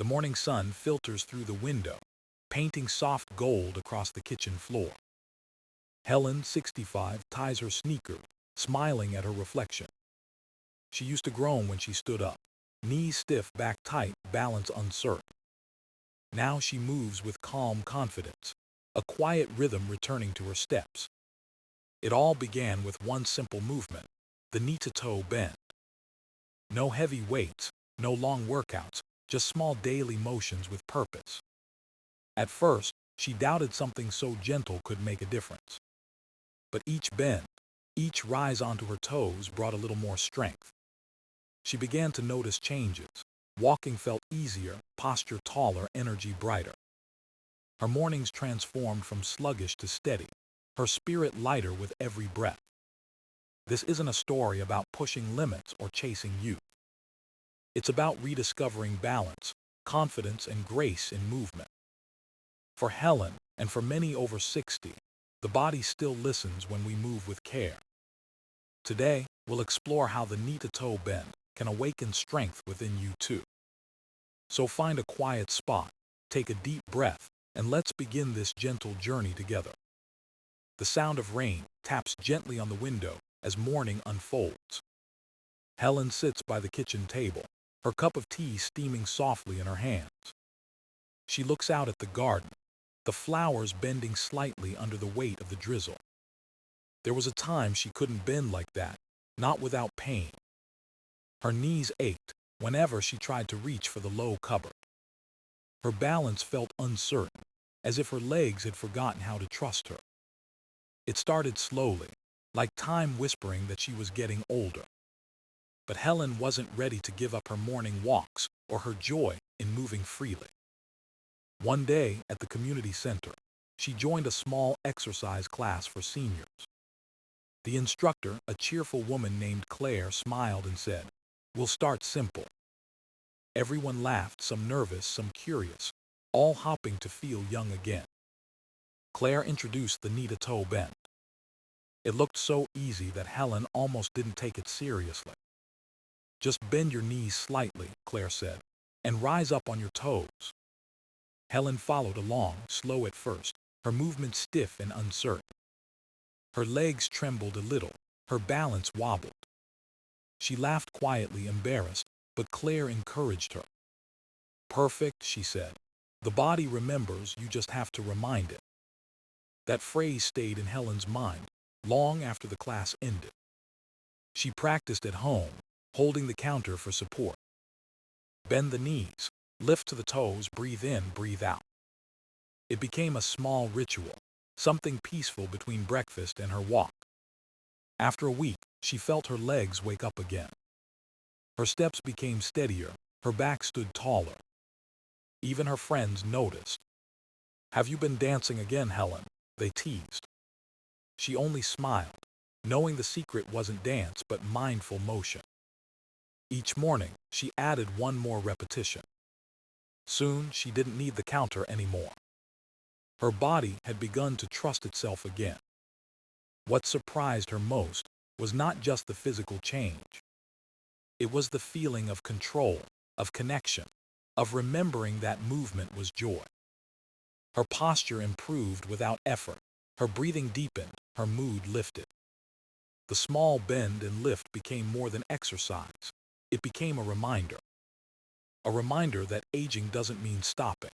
The morning sun filters through the window, painting soft gold across the kitchen floor. Helen, 65, ties her sneakers, smiling at her reflection. She used to groan when she stood up, knees stiff, back tight, balance uncertain. Now she moves with calm confidence, a quiet rhythm returning to her steps. It all began with one simple movement, the knee-to-toe bend. No heavy weights, no long workouts, just small daily motions with purpose. At first, she doubted something so gentle could make a difference. But each bend, each rise onto her toes brought a little more strength. She began to notice changes. Walking felt easier, posture taller, energy brighter. Her mornings transformed from sluggish to steady, her spirit lighter with every breath. This isn't a story about pushing limits or chasing youth. It's about rediscovering balance, confidence, and grace in movement. For Helen, and for many over 60, the body still listens when we move with care. Today, we'll explore how the knee-to-toe bend can awaken strength within you too. So find a quiet spot, take a deep breath, and let's begin this gentle journey together. The sound of rain taps gently on the window as morning unfolds. Helen sits by the kitchen table, her cup of tea steaming softly in her hands. She looks out at the garden, the flowers bending slightly under the weight of the drizzle. There was a time she couldn't bend like that, not without pain. Her knees ached whenever she tried to reach for the low cupboard. Her balance felt uncertain, as if her legs had forgotten how to trust her. It started slowly, like time whispering that she was getting older. But Helen wasn't ready to give up her morning walks or her joy in moving freely. One day, at the community center, she joined a small exercise class for seniors. The instructor, a cheerful woman named Claire, smiled and said, "We'll start simple." Everyone laughed, some nervous, some curious, all hopping to feel young again. Claire introduced the knee-to-toe bend. It looked so easy that Helen almost didn't take it seriously. "Just bend your knees slightly," Claire said, "and rise up on your toes." Helen followed along, slow at first, her movement stiff and uncertain. Her legs trembled a little, her balance wobbled. She laughed quietly, embarrassed, but Claire encouraged her. "Perfect," she said. "The body remembers, you just have to remind it." That phrase stayed in Helen's mind long after the class ended. She practiced at home, holding the counter for support. Bend the knees, lift to the toes, breathe in, breathe out. It became a small ritual, something peaceful between breakfast and her walk. After a week, she felt her legs wake up again. Her steps became steadier, her back stood taller. Even her friends noticed. "Have you been dancing again, Helen?" they teased. She only smiled, knowing the secret wasn't dance but mindful motion. Each morning, she added one more repetition. Soon, she didn't need the counter anymore. Her body had begun to trust itself again. What surprised her most was not just the physical change. It was the feeling of control, of connection, of remembering that movement was joy. Her posture improved without effort, her breathing deepened, her mood lifted. The small bend and lift became more than exercise. It became a reminder. A reminder that aging doesn't mean stopping.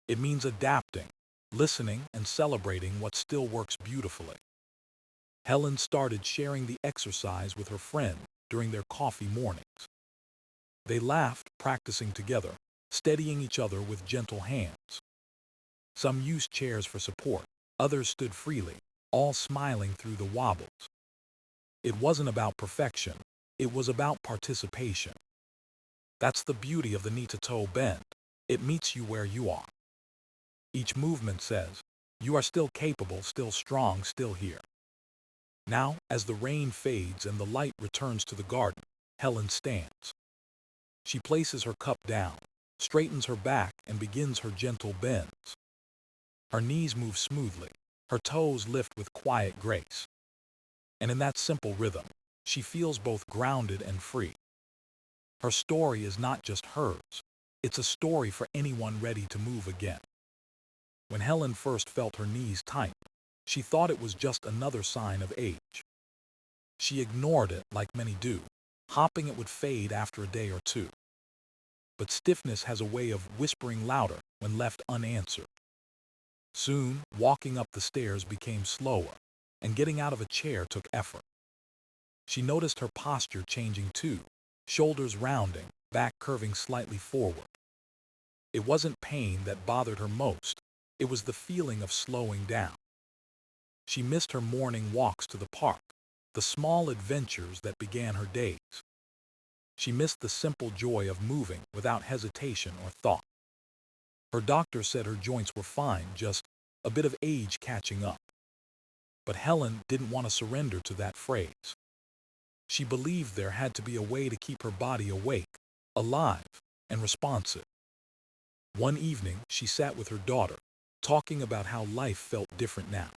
It means adapting, listening, and celebrating what still works beautifully. Helen started sharing the exercise with her friend during their coffee mornings. They laughed, practicing together, steadying each other with gentle hands. Some used chairs for support, others stood freely, all smiling through the wobbles. It wasn't about perfection, it was about participation. That's the beauty of the knee-to-toe bend. It meets you where you are. Each movement says, you are still capable, still strong, still here. Now, as the rain fades and the light returns to the garden, Helen stands. She places her cup down, straightens her back, and begins her gentle bends. Her knees move smoothly, her toes lift with quiet grace. And in that simple rhythm, she feels both grounded and free. Her story is not just hers, It's a story for anyone ready to move again. When Helen first felt her knees tighten, she thought it was just another sign of age. She ignored it like many do, hoping it would fade after a day or two. But stiffness has a way of whispering louder when left unanswered. Soon, walking up the stairs became slower, and getting out of a chair took effort. She noticed her posture changing too, shoulders rounding, back curving slightly forward. It wasn't pain that bothered her most, it was the feeling of slowing down. She missed her morning walks to the park, the small adventures that began her days. She missed the simple joy of moving without hesitation or thought. Her doctor said her joints were fine, just a bit of age catching up. But Helen didn't want to surrender to that phrase. She believed there had to be a way to keep her body awake, alive, and responsive. One evening, she sat with her daughter, talking about how life felt different now.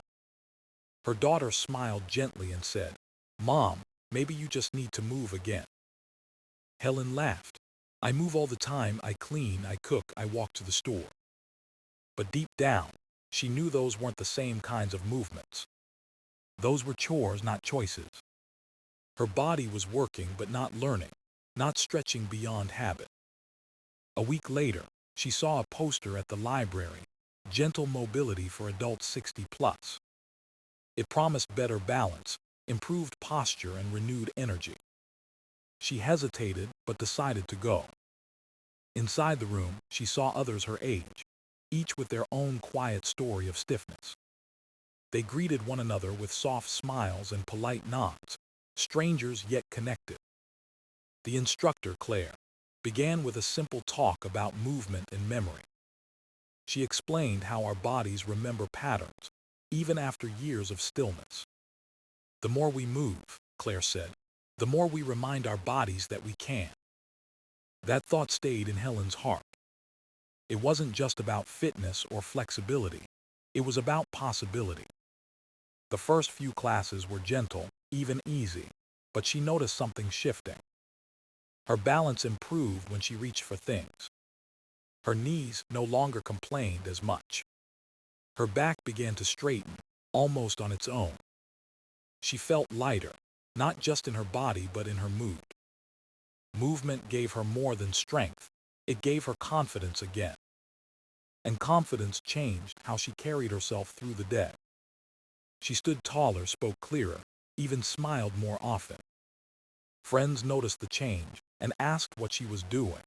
Her daughter smiled gently and said, "Mom, maybe you just need to move again." Helen laughed. "I move all the time. I clean, I cook, I walk to the store." But deep down, she knew those weren't the same kinds of movements. Those were chores, not choices. Her body was working but not learning, not stretching beyond habit. A week later, she saw a poster at the library, "Gentle Mobility for Adults 60 Plus." It promised better balance, improved posture, and renewed energy. She hesitated but decided to go. Inside the room, she saw others her age, each with their own quiet story of stiffness. They greeted one another with soft smiles and polite nods, strangers yet connected. The instructor, Claire, began with a simple talk about movement and memory. She explained how our bodies remember patterns, even after years of stillness. "The more we move," Claire said, "the more we remind our bodies that we can." That thought stayed in Helen's heart. It wasn't just about fitness or flexibility. It was about possibility. The first few classes were gentle, even easy, but she noticed something shifting. Her balance improved when she reached for things. Her knees no longer complained as much. Her back began to straighten, almost on its own. She felt lighter, not just in her body but in her mood. Movement gave her more than strength, it gave her confidence again. And confidence changed how she carried herself through the day. She stood taller, spoke clearer, even smiled more often. Friends noticed the change and asked what she was doing.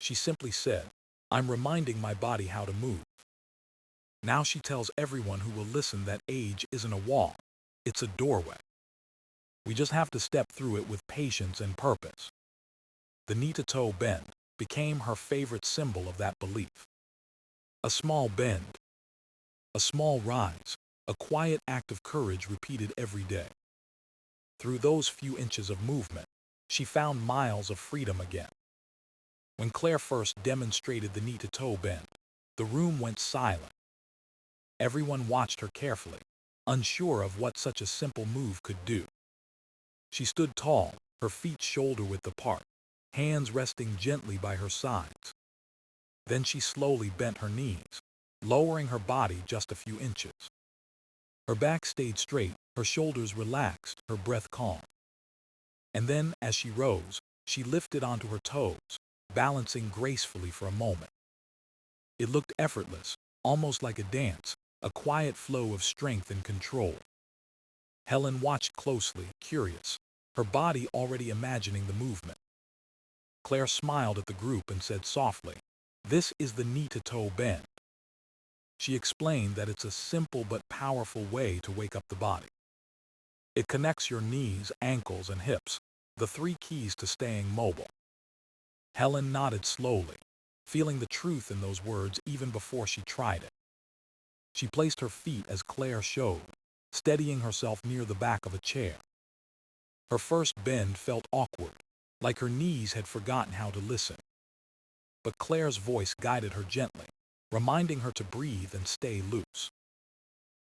She simply said, "I'm reminding my body how to move." Now she tells everyone who will listen that age isn't a wall, it's a doorway. We just have to step through it with patience and purpose. The knee-to-toe bend became her favorite symbol of that belief. A small bend, a small rise, a quiet act of courage repeated every day. Through those few inches of movement, she found miles of freedom again. When Claire first demonstrated the knee-to-toe bend, the room went silent. Everyone watched her carefully, unsure of what such a simple move could do. She stood tall, her feet shoulder-width apart, hands resting gently by her sides. Then she slowly bent her knees, lowering her body just a few inches. Her back stayed straight, her shoulders relaxed, her breath calm. And then, as she rose, she lifted onto her toes, balancing gracefully for a moment. It looked effortless, almost like a dance, a quiet flow of strength and control. Helen watched closely, curious, her body already imagining the movement. Claire smiled at the group and said softly, "This is the knee-to-toe bend." She explained that it's a simple but powerful way to wake up the body. It connects your knees, ankles, and hips, the three keys to staying mobile. Helen nodded slowly, feeling the truth in those words even before she tried it. She placed her feet as Claire showed, steadying herself near the back of a chair. Her first bend felt awkward, like her knees had forgotten how to listen. But Claire's voice guided her gently, reminding her to breathe and stay loose.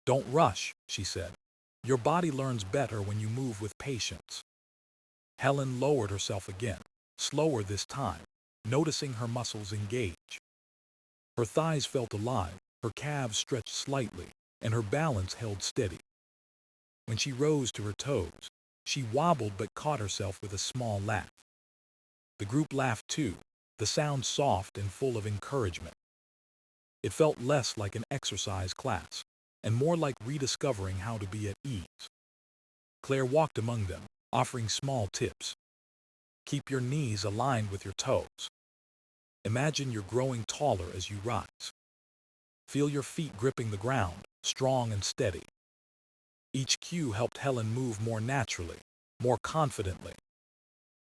"Don't rush," she said. "Your body learns better when you move with patience." Helen lowered herself again, slower this time, noticing her muscles engage. Her thighs felt alive, her calves stretched slightly, and her balance held steady. When she rose to her toes, she wobbled but caught herself with a small laugh. The group laughed too, the sound soft and full of encouragement. It felt less like an exercise class, and more like rediscovering how to be at ease. Claire walked among them, offering small tips. Keep your knees aligned with your toes. Imagine you're growing taller as you rise. Feel your feet gripping the ground, strong and steady. Each cue helped Helen move more naturally, more confidently.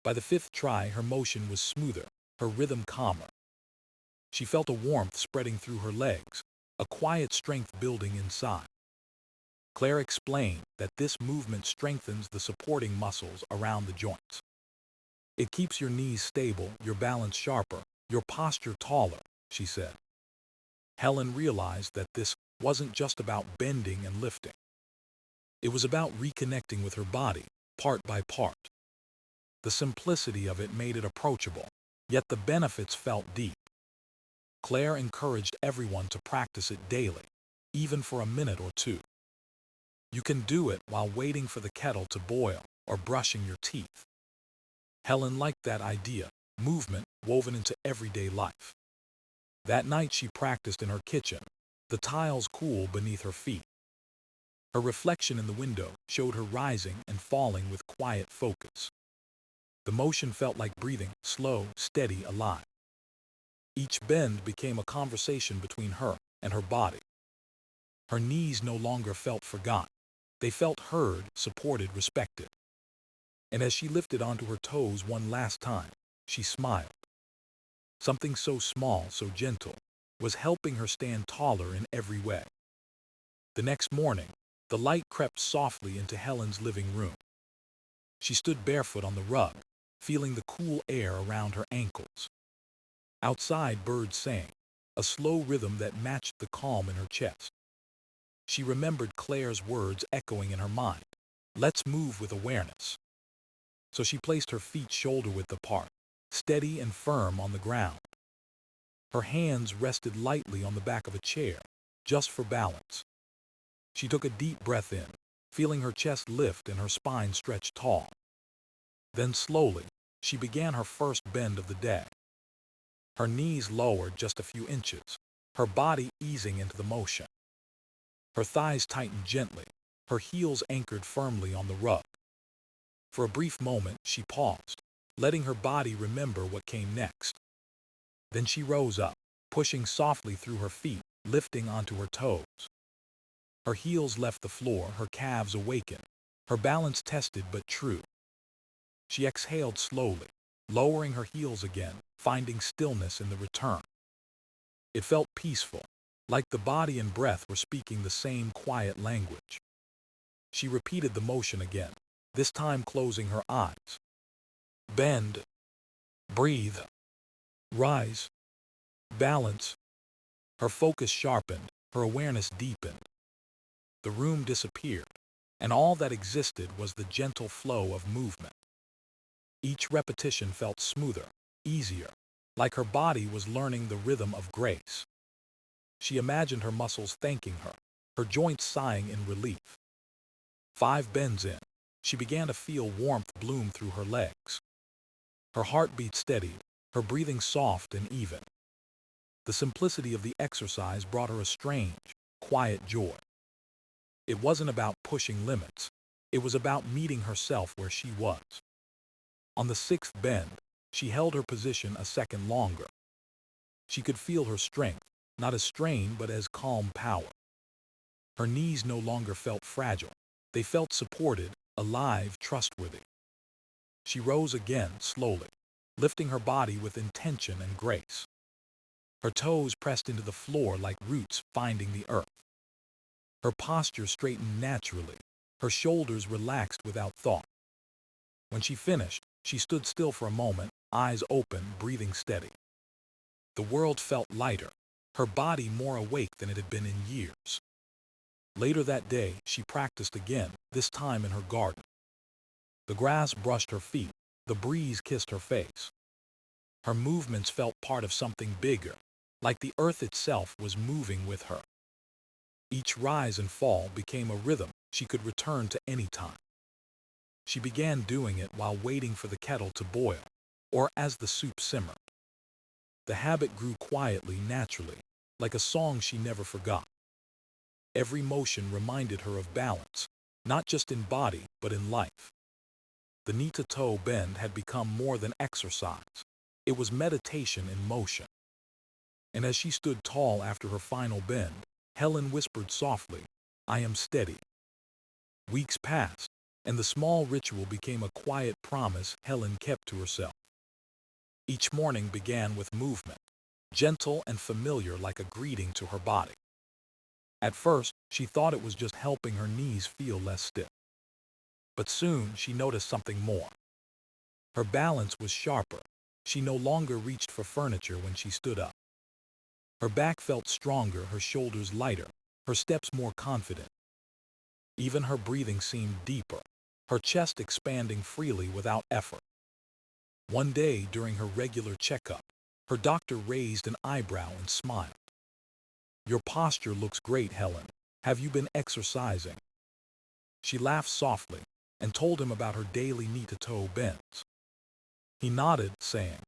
By the fifth try, her motion was smoother, her rhythm calmer. She felt a warmth spreading through her legs, a quiet strength building inside. Claire explained that this movement strengthens the supporting muscles around the joints. It keeps your knees stable, your balance sharper, your posture taller, she said. Helen realized that this wasn't just about bending and lifting. It was about reconnecting with her body, part by part. The simplicity of it made it approachable, yet the benefits felt deep. Claire encouraged everyone to practice it daily, even for a minute or two. You can do it while waiting for the kettle to boil or brushing your teeth. Helen liked that idea, movement woven into everyday life. That night she practiced in her kitchen, the tiles cool beneath her feet. Her reflection in the window showed her rising and falling with quiet focus. The motion felt like breathing, slow, steady, alive. Each bend became a conversation between her and her body. Her knees no longer felt forgotten. They felt heard, supported, respected. And as she lifted onto her toes one last time, she smiled. Something so small, so gentle, was helping her stand taller in every way. The next morning, the light crept softly into Helen's living room. She stood barefoot on the rug, feeling the cool air around her ankles. Outside, birds sang, a slow rhythm that matched the calm in her chest. She remembered Claire's words echoing in her mind. Let's move with awareness. So she placed her feet shoulder-width apart, steady and firm on the ground. Her hands rested lightly on the back of a chair, just for balance. She took a deep breath in, feeling her chest lift and her spine stretch tall. Then slowly, she began her first bend of the day. Her knees lowered just a few inches, her body easing into the motion. Her thighs tightened gently, her heels anchored firmly on the rug. For a brief moment, she paused, letting her body remember what came next. Then she rose up, pushing softly through her feet, lifting onto her toes. Her heels left the floor, her calves awakened, her balance tested but true. She exhaled slowly, lowering her heels again, finding stillness in the return. It felt peaceful, like the body and breath were speaking the same quiet language. She repeated the motion again, this time closing her eyes. Bend, breathe, rise, balance. Her focus sharpened, her awareness deepened. The room disappeared, and all that existed was the gentle flow of movement. Each repetition felt smoother, easier, like her body was learning the rhythm of grace. She imagined her muscles thanking her, her joints sighing in relief. 5 bends in, she began to feel warmth bloom through her legs. Her heartbeat steadied, her breathing soft and even. The simplicity of the exercise brought her a strange, quiet joy. It wasn't about pushing limits. It was about meeting herself where she was. On the 6th bend, she held her position a second longer. She could feel her strength, not as strain but as calm power. Her knees no longer felt fragile. They felt supported, alive, trustworthy. She rose again, slowly, lifting her body with intention and grace. Her toes pressed into the floor like roots finding the earth. Her posture straightened naturally, her shoulders relaxed without thought. When she finished, she stood still for a moment, eyes open, breathing steady. The world felt lighter, her body more awake than it had been in years. Later that day, she practiced again, this time in her garden. The grass brushed her feet, the breeze kissed her face. Her movements felt part of something bigger, like the earth itself was moving with her. Each rise and fall became a rhythm she could return to any time. She began doing it while waiting for the kettle to boil, or as the soup simmered. The habit grew quietly, naturally, like a song she never forgot. Every motion reminded her of balance, not just in body, but in life. The knee-to-toe bend had become more than exercise. It was meditation in motion. And as she stood tall after her final bend, Helen whispered softly, "I am steady." Weeks passed, and the small ritual became a quiet promise Helen kept to herself. Each morning began with movement, gentle and familiar like a greeting to her body. At first, she thought it was just helping her knees feel less stiff. But soon she noticed something more. Her balance was sharper. She no longer reached for furniture when she stood up. Her back felt stronger, her shoulders lighter, her steps more confident. Even her breathing seemed deeper, her chest expanding freely without effort. One day, during her regular checkup, her doctor raised an eyebrow and smiled. "Your posture looks great, Helen. Have you been exercising?" She laughed softly and told him about her daily knee-to-toe bends. He nodded, saying,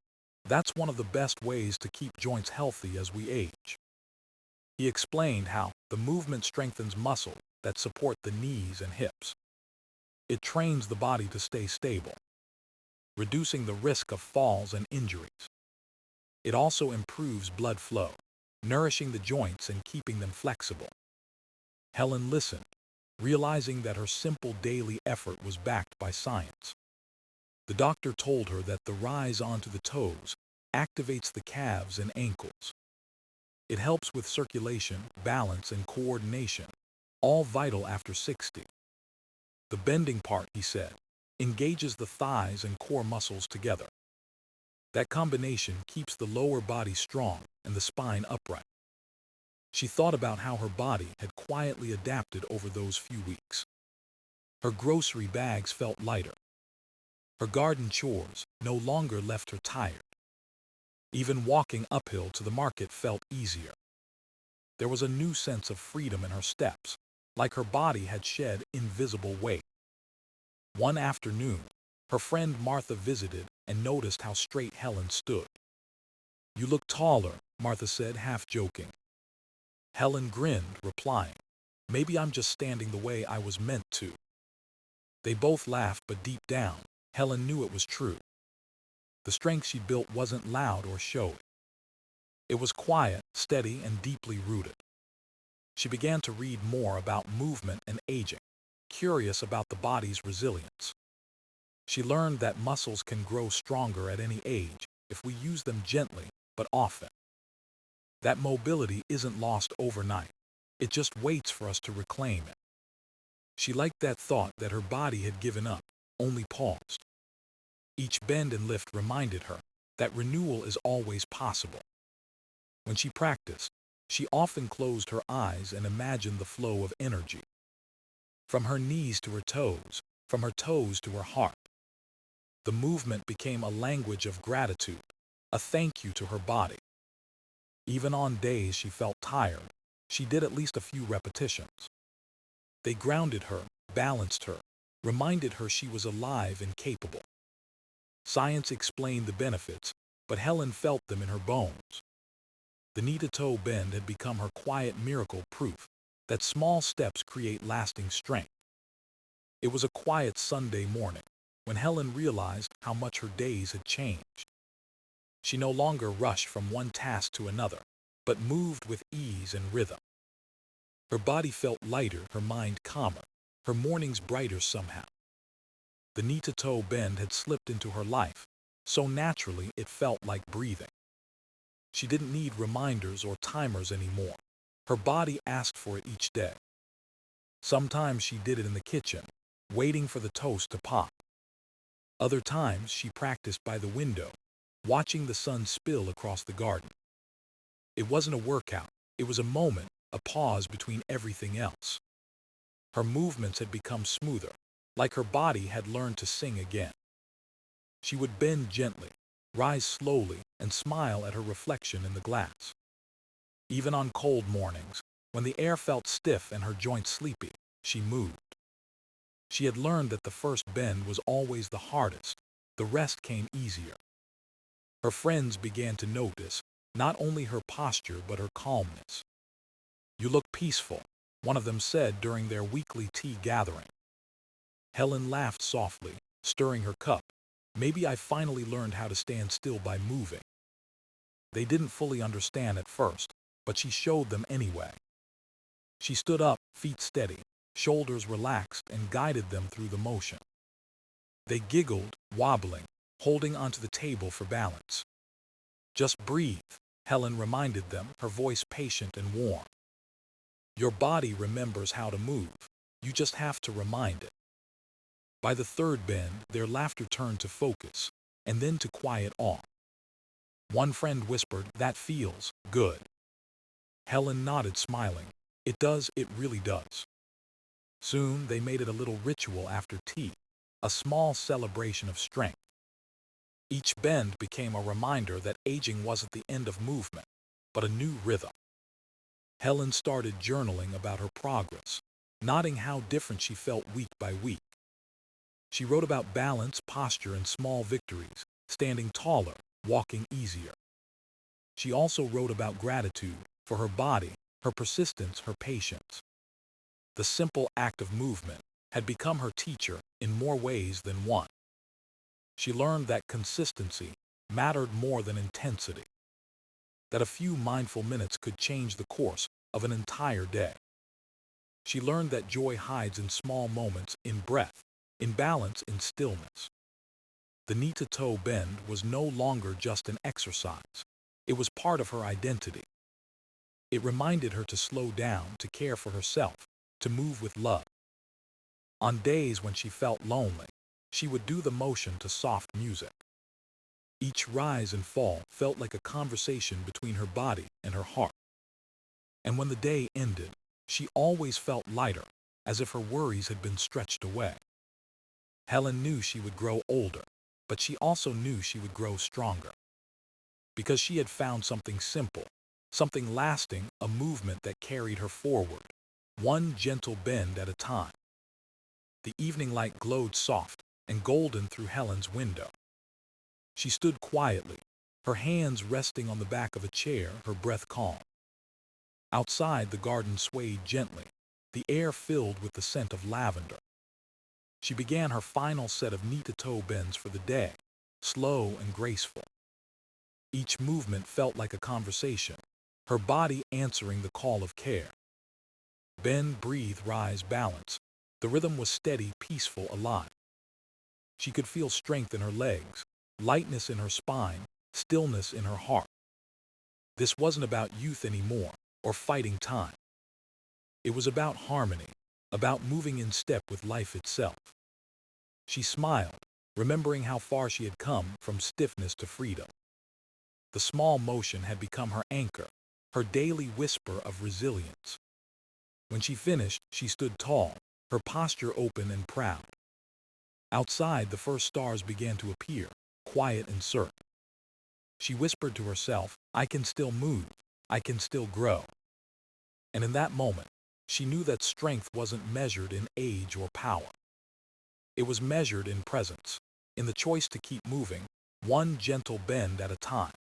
"That's one of the best ways to keep joints healthy as we age." He explained how the movement strengthens muscles that support the knees and hips. It trains the body to stay stable, reducing the risk of falls and injuries. It also improves blood flow, nourishing the joints and keeping them flexible. Helen listened, realizing that her simple daily effort was backed by science. The doctor told her that the rise onto the toes activates the calves and ankles. It helps with circulation, balance, and coordination, all vital after 60. The bending part, he said, engages the thighs and core muscles together. That combination keeps the lower body strong and the spine upright. She thought about how her body had quietly adapted over those few weeks. Her grocery bags felt lighter. Her garden chores no longer left her tired. Even walking uphill to the market felt easier. There was a new sense of freedom in her steps, like her body had shed invisible weight. One afternoon, her friend Martha visited and noticed how straight Helen stood. "You look taller," Martha said, half joking. Helen grinned, replying, "Maybe I'm just standing the way I was meant to." They both laughed, but deep down, Helen knew it was true. The strength she built wasn't loud or showy. It was quiet, steady, and deeply rooted. She began to read more about movement and aging, curious about the body's resilience. She learned that muscles can grow stronger at any age if we use them gently but often. That mobility isn't lost overnight. It just waits for us to reclaim it. She liked that thought that her body had given up, only paused. Each bend and lift reminded her that renewal is always possible. When she practiced, she often closed her eyes and imagined the flow of energy. From her knees to her toes, from her toes to her heart. The movement became a language of gratitude, a thank you to her body. Even on days she felt tired, she did at least a few repetitions. They grounded her, balanced her, reminded her she was alive and capable. Science explained the benefits, but Helen felt them in her bones. The knee-to-toe bend had become her quiet miracle, proof that small steps create lasting strength. It was a quiet Sunday morning when Helen realized how much her days had changed. She no longer rushed from one task to another, but moved with ease and rhythm. Her body felt lighter, her mind calmer, her mornings brighter somehow. The knee-to-toe bend had slipped into her life, so naturally it felt like breathing. She didn't need reminders or timers anymore. Her body asked for it each day. Sometimes she did it in the kitchen, waiting for the toast to pop. Other times she practiced by the window, watching the sun spill across the garden. It wasn't a workout, it was a moment, a pause between everything else. Her movements had become smoother, like her body had learned to sing again. She would bend gently, rise slowly, and smile at her reflection in the glass. Even on cold mornings, when the air felt stiff and her joints sleepy, she moved. She had learned that the first bend was always the hardest, the rest came easier. Her friends began to notice not only her posture but her calmness. "You look peaceful," one of them said during their weekly tea gathering. Helen laughed softly, stirring her cup. "Maybe I finally learned how to stand still by moving." They didn't fully understand at first, but she showed them anyway. She stood up, feet steady, shoulders relaxed, and guided them through the motion. They giggled, wobbling, holding onto the table for balance. "Just breathe," Helen reminded them, her voice patient and warm. "Your body remembers how to move. You just have to remind it." By the third bend, their laughter turned to focus, and then to quiet awe. One friend whispered, "That feels good." Helen nodded, smiling. "It does, it really does." Soon they made it a little ritual after tea, a small celebration of strength. Each bend became a reminder that aging wasn't the end of movement, but a new rhythm. Helen started journaling about her progress, noting how different she felt week by week. She wrote about balance, posture, and small victories, standing taller, walking easier. She also wrote about gratitude for her body, her persistence, her patience. The simple act of movement had become her teacher in more ways than one. She learned that consistency mattered more than intensity, that a few mindful minutes could change the course of an entire day. She learned that joy hides in small moments, in breath, in balance, in stillness. The knee-to-toe bend was no longer just an exercise. It was part of her identity. It reminded her to slow down, to care for herself, to move with love. On days when she felt lonely, she would do the motion to soft music. Each rise and fall felt like a conversation between her body and her heart. And when the day ended, she always felt lighter, as if her worries had been stretched away. Helen knew she would grow older, but she also knew she would grow stronger. Because she had found something simple, something lasting, a movement that carried her forward, one gentle bend at a time. The evening light glowed soft and golden through Helen's window. She stood quietly, her hands resting on the back of a chair, her breath calm. Outside, the garden swayed gently, the air filled with the scent of lavender. She began her final set of knee-to-toe bends for the day, slow and graceful. Each movement felt like a conversation, her body answering the call of care. Bend, breathe, rise, balance. The rhythm was steady, peaceful, alive. She could feel strength in her legs, lightness in her spine, stillness in her heart. This wasn't about youth anymore, or fighting time. It was about harmony, about moving in step with life itself. She smiled, remembering how far she had come from stiffness to freedom. The small motion had become her anchor, her daily whisper of resilience. When she finished, she stood tall, her posture open and proud. Outside, the first stars began to appear, quiet and certain. She whispered to herself, "I can still move, I can still grow." And in that moment, she knew that strength wasn't measured in age or power. It was measured in presence, in the choice to keep moving, one gentle bend at a time.